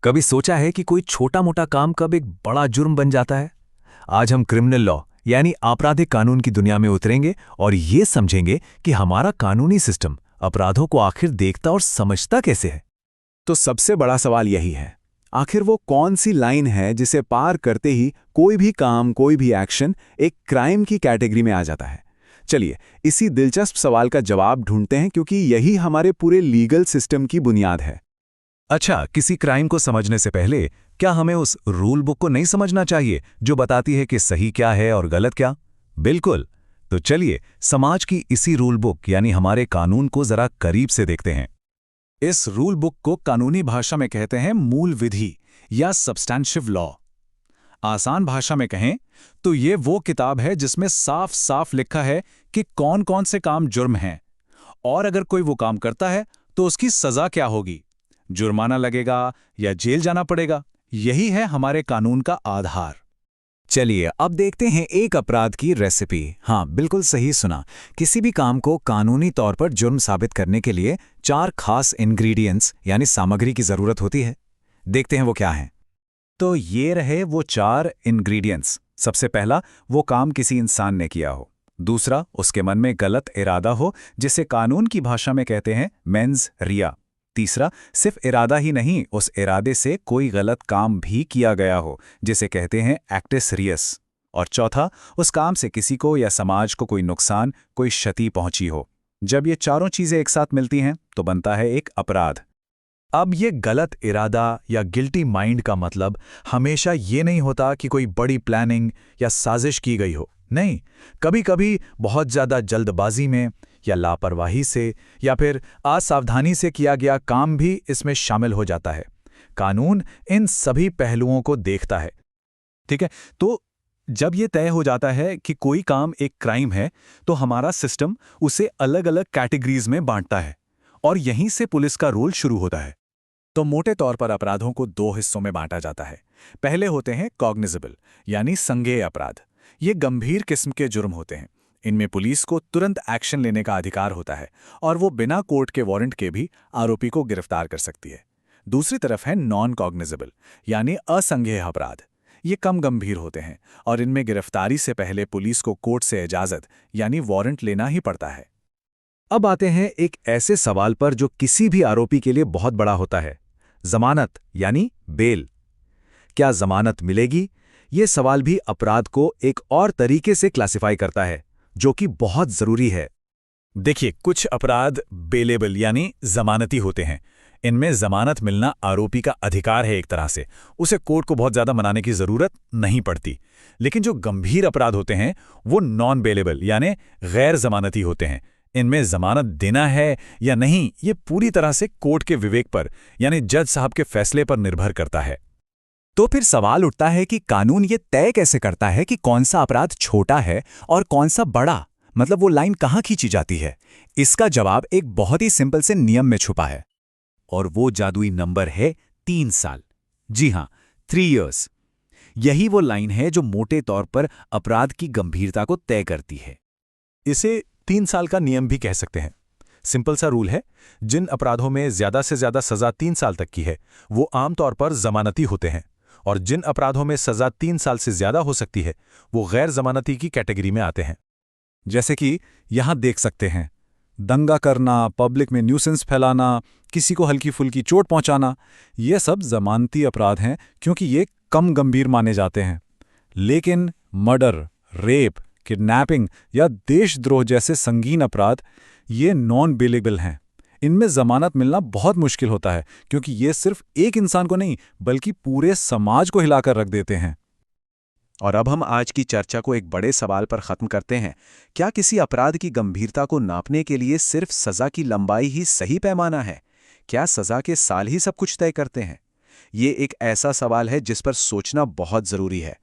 कभी सोचा है कि कोई छोटा मोटा काम कब एक बड़ा जुर्म बन जाता है? आज हम क्रिमिनल लॉ यानी आपराधिक कानून की दुनिया में उतरेंगे और ये समझेंगे कि हमारा कानूनी सिस्टम अपराधों को आखिर देखता और समझता कैसे है। तो सबसे बड़ा सवाल यही है, आखिर वो कौन सी लाइन है जिसे पार करते ही कोई भी काम, कोई भी एक्शन एक क्राइम की कैटेगरी में आ जाता है। चलिए इसी दिलचस्प सवाल का जवाब ढूंढते हैं, क्योंकि यही हमारे पूरे लीगल सिस्टम की बुनियाद है। अच्छा, किसी क्राइम को समझने से पहले क्या हमें उस रूल बुक को नहीं समझना चाहिए जो बताती है कि सही क्या है और गलत क्या? बिल्कुल। तो चलिए समाज की इसी रूल बुक यानी हमारे कानून को जरा करीब से देखते हैं। इस रूल बुक को कानूनी भाषा में कहते हैं मूल विधि या सब्सटैंटिव लॉ। आसान भाषा में कहें तो ये वो किताब है जिसमें साफ साफ लिखा है कि कौन कौन से काम जुर्म हैं, और अगर कोई वो काम करता है तो उसकी सजा क्या होगी, जुर्माना लगेगा या जेल जाना पड़ेगा। यही है हमारे कानून का आधार। चलिए अब देखते हैं एक अपराध की रेसिपी। हाँ, बिल्कुल सही सुना। किसी भी काम को कानूनी तौर पर जुर्म साबित करने के लिए 4 खास इंग्रेडिएंट्स यानी सामग्री की जरूरत होती है। देखते हैं वो क्या है। तो ये रहे वो 4 इंग्रेडिएंट्स। सबसे पहला, वो काम किसी इंसान ने किया हो। दूसरा, उसके मन में गलत इरादा हो, जिसे कानून की भाषा में कहते हैं मेंस रिया। तीसरा, सिर्फ इरादा ही नहीं, उस इरादे से कोई गलत काम भी किया गया हो, जिसे कहते हैं एक्टिस रियस। और चौथा, उस काम से किसी को या समाज को कोई नुकसान, कोई क्षति पहुंची हो। जब ये चारों चीजें एक साथ मिलती हैं तो बनता है एक अपराध। अब ये गलत इरादा या गिल्टी माइंड का मतलब हमेशा ये नहीं होता कि कोई बड़ी प्लानिंग या साजिश की गई हो। नहीं, कभी कभी बहुत ज़्यादा जल्दबाजी में या लापरवाही से या फिर असावधानी से किया गया काम भी इसमें शामिल हो जाता है। कानून इन सभी पहलुओं को देखता है। ठीक है, तो जब ये तय हो जाता है कि कोई काम एक क्राइम है, तो हमारा सिस्टम उसे अलग अलग कैटेगरीज में बांटता है, और यहीं से पुलिस का रोल शुरू होता है। तो मोटे तौर पर अपराधों को 2 हिस्सों में बांटा जाता है। पहले होते हैं कॉग्निजेबल यानी संज्ञेय अपराध। ये गंभीर किस्म के जुर्म होते हैं। इनमें पुलिस को तुरंत एक्शन लेने का अधिकार होता है, और वो बिना कोर्ट के वारंट के भी आरोपी को गिरफ्तार कर सकती है। दूसरी तरफ है नॉन कॉग्निजेबल यानी असंज्ञेय अपराध। ये कम गंभीर होते हैं, और इनमें गिरफ्तारी से पहले पुलिस को कोर्ट से इजाजत यानी वारंट लेना ही पड़ता है। अब आते हैं एक ऐसे सवाल पर जो किसी भी आरोपी के लिए बहुत बड़ा होता है, जमानत यानी बेल। क्या जमानत मिलेगी? ये सवाल भी अपराध को एक और तरीके से क्लासिफाई करता है, जो कि बहुत जरूरी है। देखिए, कुछ अपराध बेलेबल यानी जमानती होते हैं। इनमें जमानत मिलना आरोपी का अधिकार है, एक तरह से उसे कोर्ट को बहुत ज्यादा मनाने की जरूरत नहीं पड़ती। लेकिन जो गंभीर अपराध होते हैं वो नॉन बेलेबल यानी गैर जमानती होते हैं। इनमें जमानत देना है या नहीं, ये पूरी तरह से कोर्ट के विवेक पर यानी जज साहब के फैसले पर निर्भर करता है। तो फिर सवाल उठता है कि कानून ये तय कैसे करता है कि कौन सा अपराध छोटा है और कौन सा बड़ा, मतलब वो लाइन कहाँ खींची जाती है? इसका जवाब एक बहुत ही सिंपल से नियम में छुपा है, और वो जादुई नंबर है 3 साल। जी हां, 3 इयर्स। यही वो लाइन है जो मोटे तौर पर अपराध की गंभीरता को तय करती है। इसे 3 साल का नियम भी कह सकते हैं। सिंपल सा रूल है, जिन अपराधों में ज्यादा से ज्यादा सजा 3 साल तक की है वो आमतौर पर जमानती होते हैं, और जिन अपराधों में सजा 3 साल से ज्यादा हो सकती है वो गैर जमानती की कैटेगरी में आते हैं। जैसे कि यहां देख सकते हैं, दंगा करना, पब्लिक में न्यूसेंस फैलाना, किसी को हल्की फुल्की चोट पहुंचाना, ये सब जमानती अपराध हैं क्योंकि ये कम गंभीर माने जाते हैं। लेकिन मर्डर, रेप, किडनैपिंग या देशद्रोह जैसे संगीन अपराध ये नॉन बेलेबल हैं। इनमें जमानत मिलना बहुत मुश्किल होता है, क्योंकि ये सिर्फ एक इंसान को नहीं बल्कि पूरे समाज को हिलाकर रख देते हैं। और अब हम आज की चर्चा को एक बड़े सवाल पर खत्म करते हैं। क्या किसी अपराध की गंभीरता को नापने के लिए सिर्फ सजा की लंबाई ही सही पैमाना है? क्या सजा के साल ही सब कुछ तय करते हैं? ये एक ऐसा सवाल है जिस पर सोचना बहुत जरूरी है।